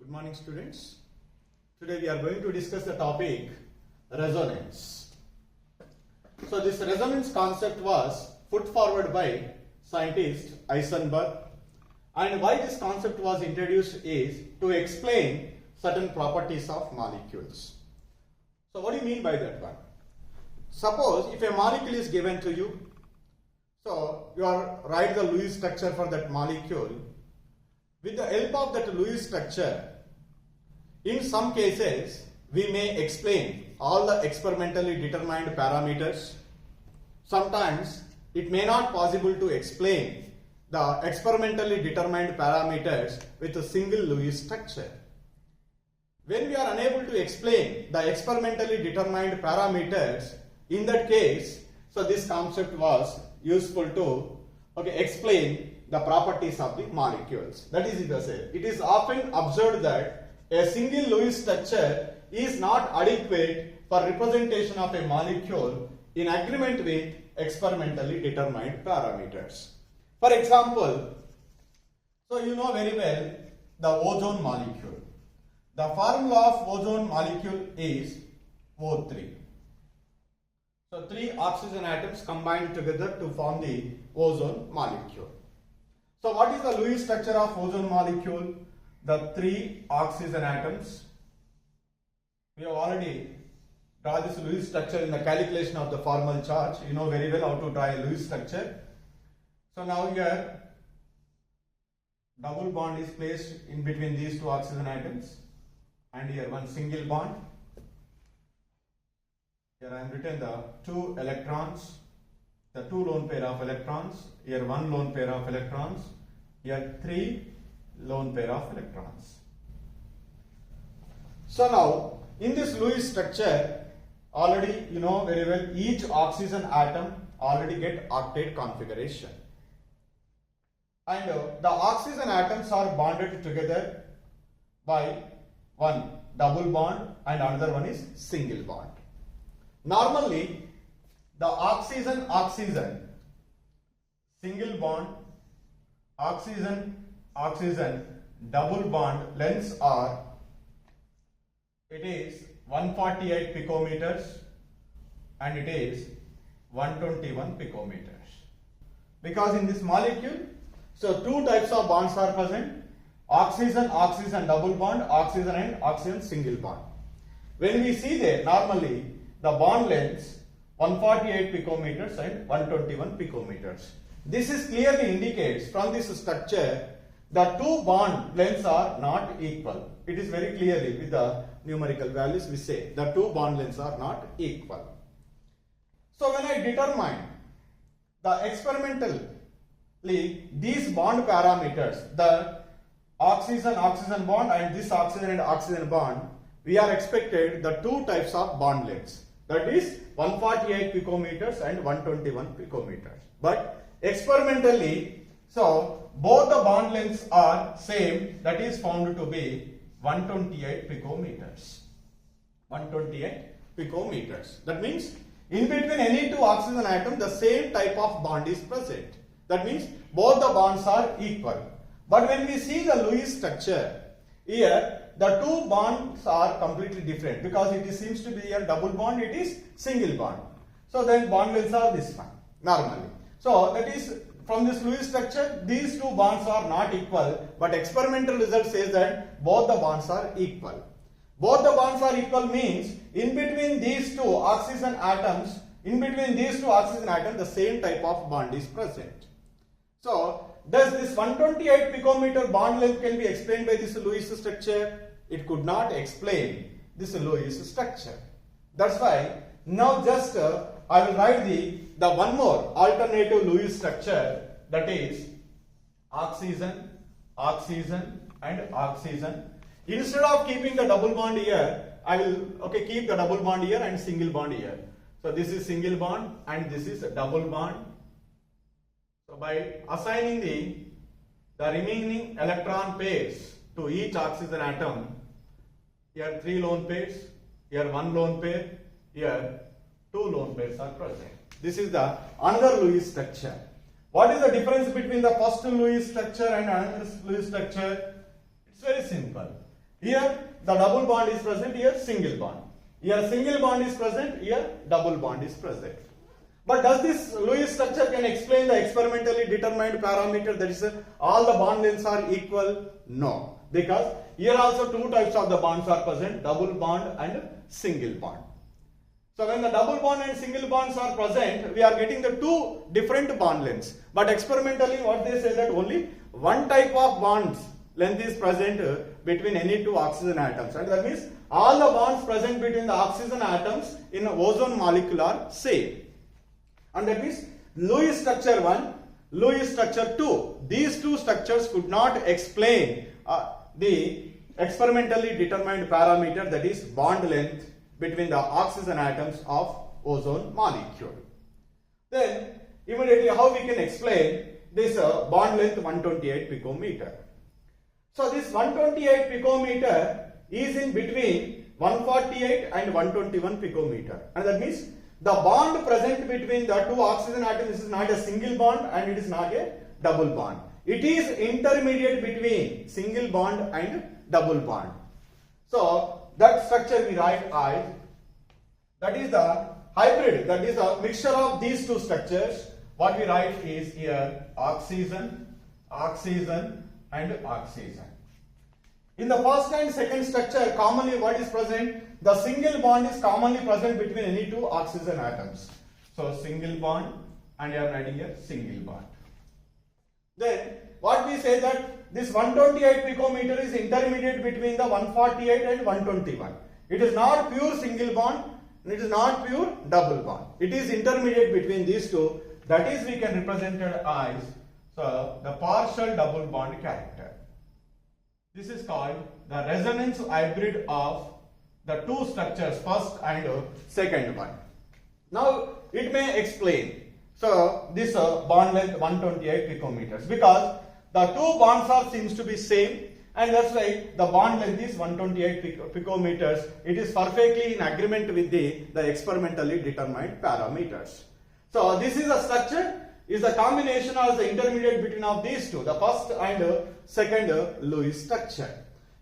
Good morning, students. Today we are going to discuss the topic resonance. So this resonance concept was put forward by scientist Heisenberg, and why this concept was introduced is to explain certain properties of molecules. So what do you mean by that one? Suppose if a molecule is given to you, so you are write the Lewis structure for that molecule. With the help of that Lewis structure, in some cases we may explain all the experimentally determined parameters. Sometimes it may not possible to explain the experimentally determined parameters with a single Lewis structure. When we are unable to explain the experimentally determined parameters, in that case, so this concept was useful to explain the properties of the molecules. That is it is often observed that a single Lewis structure is not adequate for representation of a molecule in agreement with experimentally determined parameters. For example, so you know very well the ozone molecule. The formula of ozone molecule is O3. So three oxygen atoms combined together to form the ozone molecule. So what is the Lewis structure of ozone molecule? The three oxygen atoms. We have already drawn this Lewis structure in the calculation of the formal charge. You know very well how to draw a Lewis structure. So now here double bond is placed in between these two oxygen atoms, and here one single bond. Here I am written the two electrons, the two lone pair of electrons, here one lone pair of electrons, here three lone pair of electrons. So now in this Lewis structure, already you know very well each oxygen atom already get octet configuration, and the oxygen atoms are bonded together by one double bond and another one is single bond. Normally the oxygen single bond, oxygen double bond lengths are, it is 148 picometers and it is 121 picometers. Because in this molecule, so two types of bonds are present: oxygen double bond, oxygen and oxygen single bond. When we see there, normally the bond lengths 148 picometers and 121 picometers. This is clearly indicates from this structure the two bond lengths are not equal. It is very clearly with the numerical values we say the two bond lengths are not equal. So when I determine the experimentally these bond parameters, the oxygen bond and this oxygen and oxygen bond, we are expected the two types of bond lengths, that is 148 picometers and 121 picometers. But experimentally, so both the bond lengths are same, that is found to be 128 picometers. 128 picometers. That means in between any two oxygen atoms the same type of bond is present. That means both the bonds are equal. But when we see the Lewis structure, here the two bonds are completely different, because it seems to be a double bond, it is single bond. So then bond lengths are this one normally. So that is from this Lewis structure these two bonds are not equal, but experimental result says that both the bonds are equal. Both the bonds are equal means in between these two oxygen atoms, the same type of bond is present. So does this 128 picometer bond length can be explained by this Lewis structure? It could not explain this Lewis structure. That's why now just I will write the one more alternative Lewis structure, that is oxygen and oxygen. Instead of keeping the double bond here, I will keep the double bond here and single bond here. So this is single bond and this is a double bond. So by assigning the remaining electron pairs to each oxygen atom, here three lone pairs, here one lone pair, here two lone pairs are present. This is the another Lewis structure. What is the difference between the first Lewis structure and another Lewis structure? It's very simple. Here the double bond is present, here single bond. Here single bond is present, here double bond is present. But does this Lewis structure can explain the experimentally determined parameter, that is all the bond lengths are equal? No, because here also two types of the bonds are present, double bond and single bond. So when the double bond and single bonds are present, we are getting the two different bond lengths. But experimentally what they say that only one type of bonds length is present between any two oxygen atoms, and that means all the bonds present between the oxygen atoms in ozone molecule are same. And that means Lewis structure 1, Lewis structure 2. These two structures could not explain the experimentally determined parameter, that is bond length between the oxygen atoms of ozone molecule. Then immediately how we can explain this bond length 128 picometer. So this 128 picometer is in between 148 and 121 picometer, and that means the bond present between the two oxygen atoms is not a single bond and it is not a double bond. It is intermediate between single bond and double bond. So that structure we write as, that is the hybrid, that is a mixture of these two structures. What we write is here oxygen, oxygen and oxygen. In the first and second structure, commonly what is present? The single bond is commonly present between any two oxygen atoms. So single bond, and I am writing here single bond. Then what we say that this 128 picometer is intermediate between the 148 and 121. It is not pure single bond, and it is not pure double bond. It is intermediate between these two. That is we can represent it as the partial double bond character. This is called the resonance hybrid of the two structures, first and second one. Now it may explain. So this bond length 128 picometers, because the two bonds are seems to be same, and that's why the bond length is 128 picometers. It is perfectly in agreement with the experimentally determined parameters. So this is a structure, is the combination or the intermediate between of these two, the first and second Lewis structure.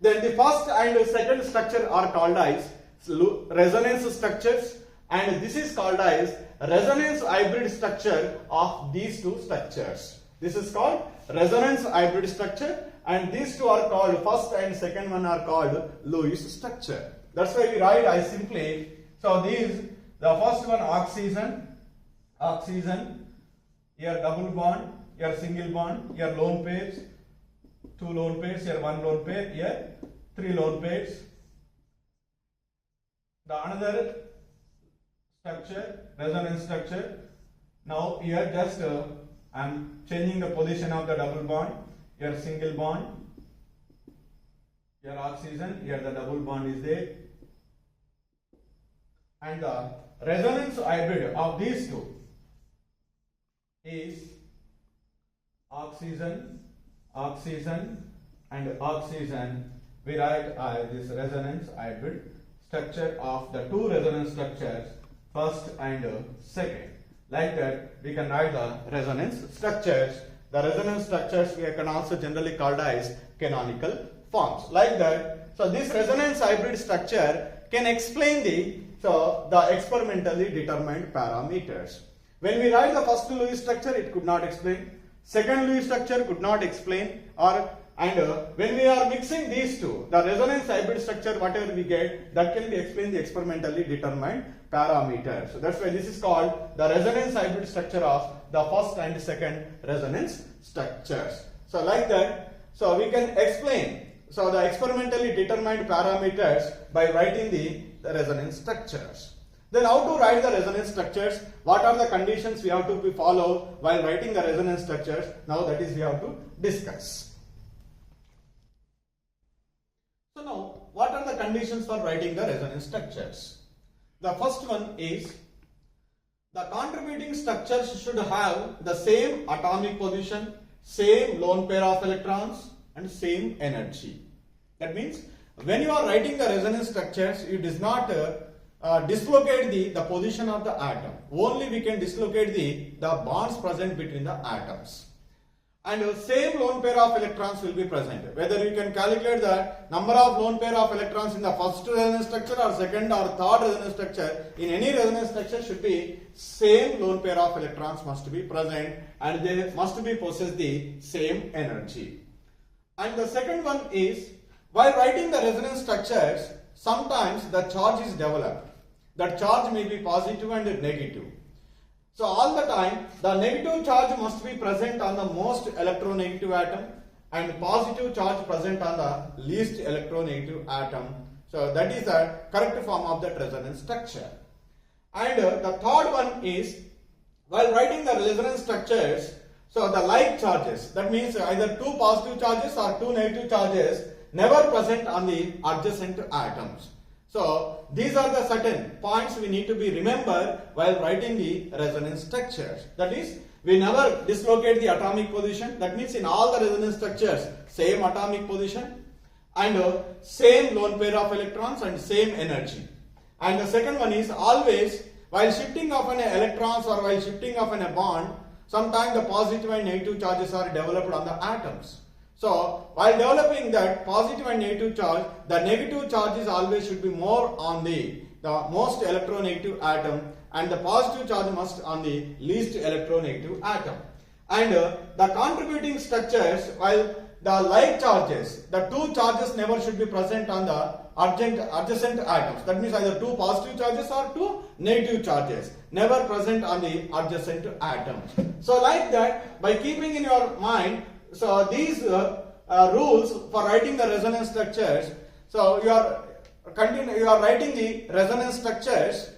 Then the first and second structure are called as resonance structures, and this is called as resonance hybrid structure of these two structures. This is called resonance hybrid structure, and these two are called, first and second one are called Lewis structure. That's why we write as simply, so these, the first one oxygen, oxygen, here double bond, here single bond, here lone pairs, two lone pairs, here one lone pair, here three lone pairs. The another structure, resonance structure. Now here just I am changing the position of the double bond. Here single bond, here oxygen, here the double bond is there. And the resonance hybrid of these two is oxygen, oxygen and oxygen. We write this resonance hybrid structure of the two resonance structures, first and second. Like that we can write the resonance structures. The resonance structures we can also generally called as canonical forms. Like that, so this resonance hybrid structure can explain the experimentally determined parameters. When we write the first Lewis structure, it could not explain. Second Lewis structure could not explain. When we are mixing these two, the resonance hybrid structure, whatever we get, that can be explained the experimentally determined parameters. So that's why this is called the resonance hybrid structure of the first and second resonance structures. So like that, so we can explain so the experimentally determined parameters by writing the resonance structures. Then how to write the resonance structures? What are the conditions we have to follow while writing the resonance structures? Now that is we have to discuss. So now, what are the conditions for writing the resonance structures? The first one is the contributing structures should have the same atomic position, same lone pair of electrons and same energy. That means when you are writing the resonance structures, it does not dislocate the position of the atom. Only we can dislocate the bonds present between the atoms. and same lone pair of electrons will be present. Whether you can calculate the number of lone pair of electrons in the first resonance structure or second or third resonance structure, in any resonance structure should be same lone pair of electrons must be present and they must be possess the same energy. And the second one is, while writing the resonance structures, sometimes the charge is developed. That charge may be positive and negative. So all the time the negative charge must be present on the most electronegative atom and positive charge present on the least electronegative atom. So that is the correct form of that resonance structure. And the third one is, while writing the resonance structures, so the like charges, that means either two positive charges or two negative charges never present on the adjacent atoms. So these are the certain points we need to be remembered while writing the resonance structures. That is, we never dislocate the atomic position. That means in all the resonance structures, same atomic position and same lone pair of electrons and same energy. And the second one is, always while shifting of an electrons or while shifting of a bond, sometimes the positive and negative charges are developed on the atoms. So while developing that positive and negative charge, the negative charges always should be more on the most electronegative atom and the positive charge must on the least electronegative atom. And the contributing structures, while the like charges, the two charges never should be present on the adjacent atoms. That means either two positive charges or two negative charges, never present on the adjacent atoms. So like that, by keeping in your mind, so these rules for writing the resonance structures, so you are writing the resonance structures,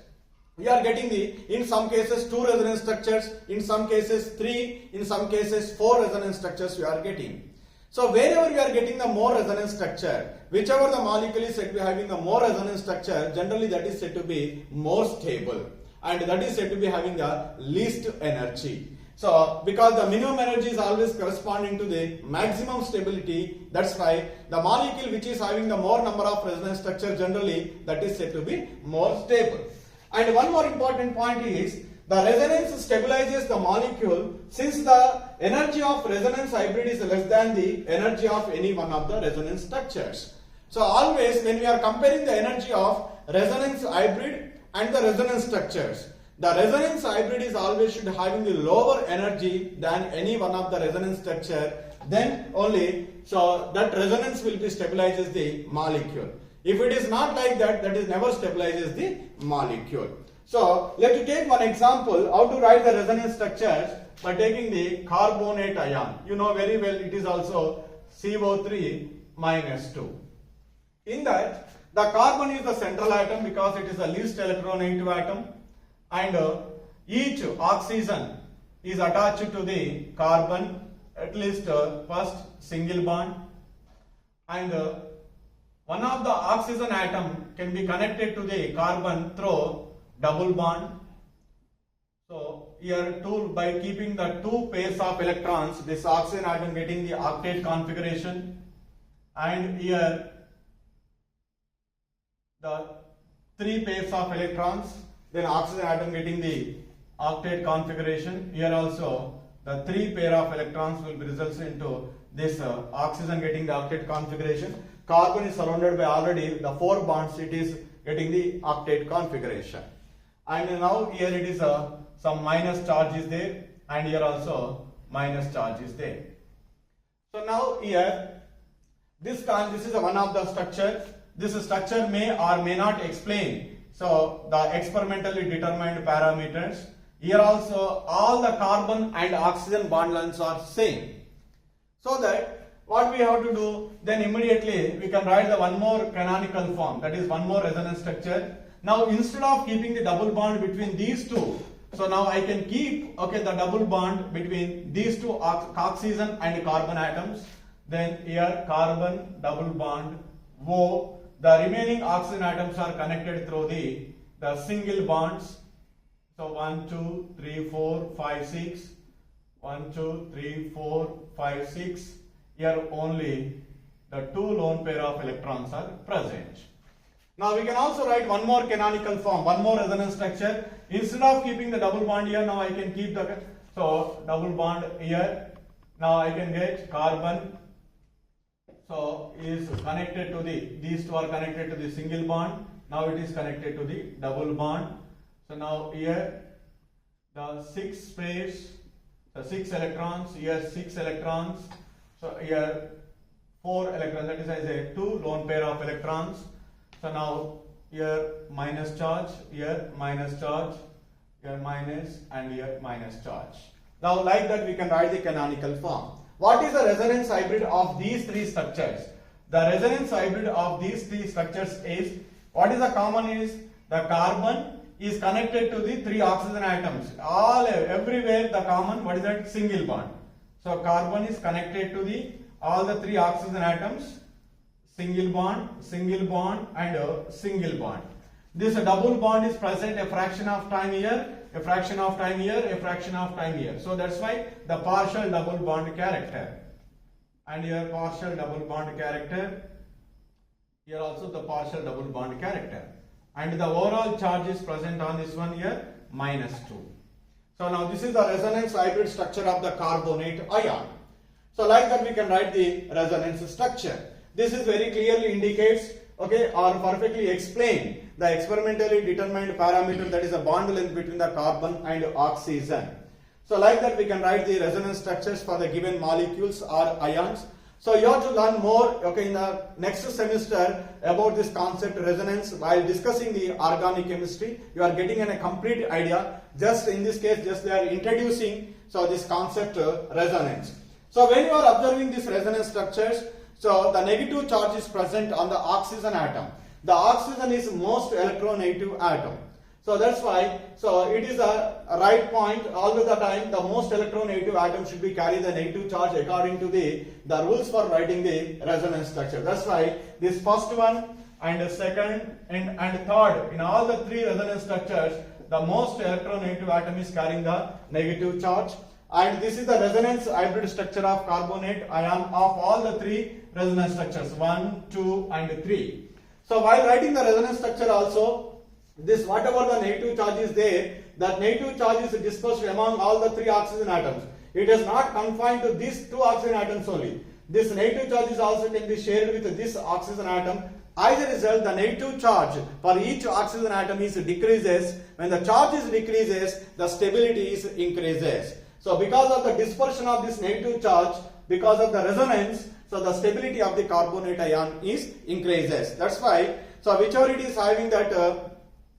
we are getting in some cases 2 resonance structures, in some cases 3, in some cases 4 resonance structures we are getting. So wherever we are getting the more resonance structure, whichever the molecule is said to be having the more resonance structure, generally that is said to be more stable and that is said to be having the least energy. So because the minimum energy is always corresponding to the maximum stability, that's why the molecule which is having the more number of resonance structure, generally that is said to be more stable. And one more important point is, the resonance stabilizes the molecule since the energy of resonance hybrid is less than the energy of any one of the resonance structures. So always when we are comparing the energy of resonance hybrid and the resonance structures, the resonance hybrid is always should having the lower energy than any one of the resonance structure, then only so that resonance will be stabilizes the molecule. If it is not like that, that is never stabilizes the molecule. So let us take one example how to write the resonance structures by taking the carbonate ion. You know very well it is also CO3 minus 2. In that, the carbon is the central atom because it is the least electronegative atom, and each oxygen is attached to the carbon, at least first single bond, and one of the oxygen atom can be connected to the carbon through double bond. So here by keeping the 2 pairs of electrons, this oxygen atom getting the octet configuration, and here the 3 pairs of electrons, then oxygen atom getting the octet configuration. Here also the 3 pair of electrons will be results into this oxygen getting the octet configuration. Carbon is surrounded by already the 4 bonds, it is getting the octet configuration. And now here it is some minus charge is there, and here also minus charge is there. So now here this is one of the structure. This structure may or may not explain so the experimentally determined parameters. Here also all the carbon and oxygen bond lengths are same. So that what we have to do, then immediately we can write the one more canonical form, that is one more resonance structure. Now instead of keeping the double bond between these two, so now I can keep the double bond between these two oxygen and carbon atoms. Then here carbon double bond O. The remaining oxygen atoms are connected through the single bonds. So 1, 2, 3, 4, 5, 6. 1, 2, 3, 4, 5, 6. Here only the 2 lone pair of electrons are present. Now we can also write one more canonical form, one more resonance structure. Instead of keeping the double bond here, now I can keep the double bond here Now I can get carbon, so is connected to these two are connected to the single bond. Now it is connected to the double bond. So now here the 6 pairs, the 6 electrons, here 6 electrons, so here 4 electrons, that is I say 2 lone pair of electrons. So now here minus charge, here minus charge, here minus, and here minus charge. Now like that we can write the canonical form. What is the resonance hybrid of these three structures? The resonance hybrid of these three structures is, what is the common is, the carbon is connected to the 3 oxygen atoms. Everywhere the common, what is that? Single bond. So carbon is connected to all the 3 oxygen atoms, single bond, and single bond. This double bond is present a fraction of time here, a fraction of time here, a fraction of time here. So that's why the partial double bond character. And here partial double bond character. Here also the partial double bond character. And the overall charge is present on this one here, -2. So now this is the resonance hybrid structure of the carbonate ion. So like that we can write the resonance structure. This is very clearly indicates, okay, or perfectly explain the experimentally determined parameter, that is a bond length between the carbon and oxygen. So like that we can write the resonance structures for the given molecules or ions. So you have to learn more, okay, in the next semester about this concept resonance. While discussing the organic chemistry, you are getting a complete idea. Just in this case, just they are introducing so this concept resonance. So when you are observing these resonance structures, so the negative charge is present on the oxygen atom. The oxygen is most electronegative atom. So that's why, so it is a right point all the time. The most electronegative atom should be carry the negative charge according to the rules for writing the resonance structure. That's why this first one and the second and third, in all the 3 resonance structures, the most electronegative atom is carrying the negative charge. And this is the resonance hybrid structure of carbonate ion of all the 3 resonance structures, 1, 2 and 3. So while writing the resonance structure also, this whatever the negative charge is there, that negative charge is dispersed among all the 3 oxygen atoms. It is not confined to these 2 oxygen atoms only. This negative charge is also can be shared with this oxygen atom. As a result, the negative charge for each oxygen atom is decreases. When the charge is decreases, the stability is increases. So because of the dispersion of this negative charge, because of the resonance, so the stability of the carbonate ion is increases. That's why, so whichever it is having that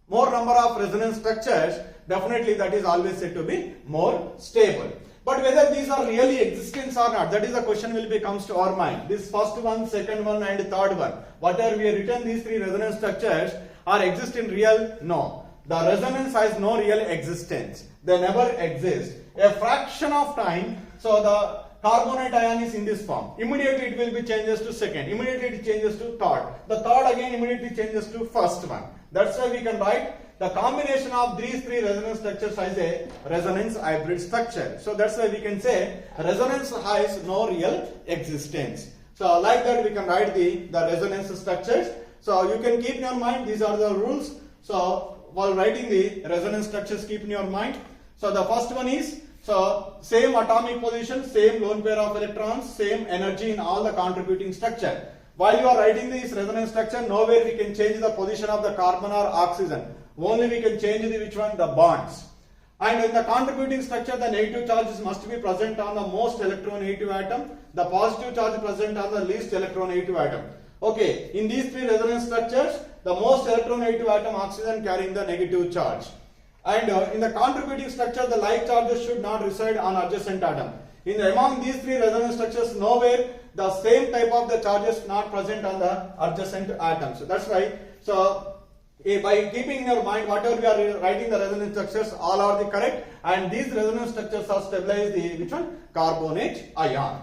more number of resonance structures, definitely that is always said to be more stable. But whether these are really existent or not, that is the question will be comes to our mind. This first one, second one and third one, whatever we have written, these 3 resonance structures are exist in real? No. The resonance has no real existence. They never exist. A fraction of time, so the carbonate ion is in this form. Immediately it will be changes to second. Immediately it changes to third. The third again immediately changes to first one. That's why we can write the combination of these 3 resonance structures as a resonance hybrid structure. So that's why we can say resonance has no real existence. So like that we can write the resonance structures. So you can keep in your mind, these are the rules. So while writing the resonance structures, keep in your mind. So the first one is, so same atomic position, same lone pair of electrons, same energy in all the contributing structure. While you are writing this resonance structure, nowhere we can change the position of the carbon or oxygen. Only we can change the which one? The bonds. And in the contributing structure, the negative charges must be present on the most electronegative atom. The positive charge present on the least electronegative atom. Okay, in these 3 resonance structures, the most electronegative atom oxygen carrying the negative charge. And in the contributing structure, the like charges should not reside on adjacent atom. Among these 3 resonance structures, nowhere the same type of the charges not present on the adjacent atoms. So that's why, so by keeping in your mind whatever we are writing the resonance structures, all are the correct, and these resonance structures are stabilized the which one? Carbonate ion.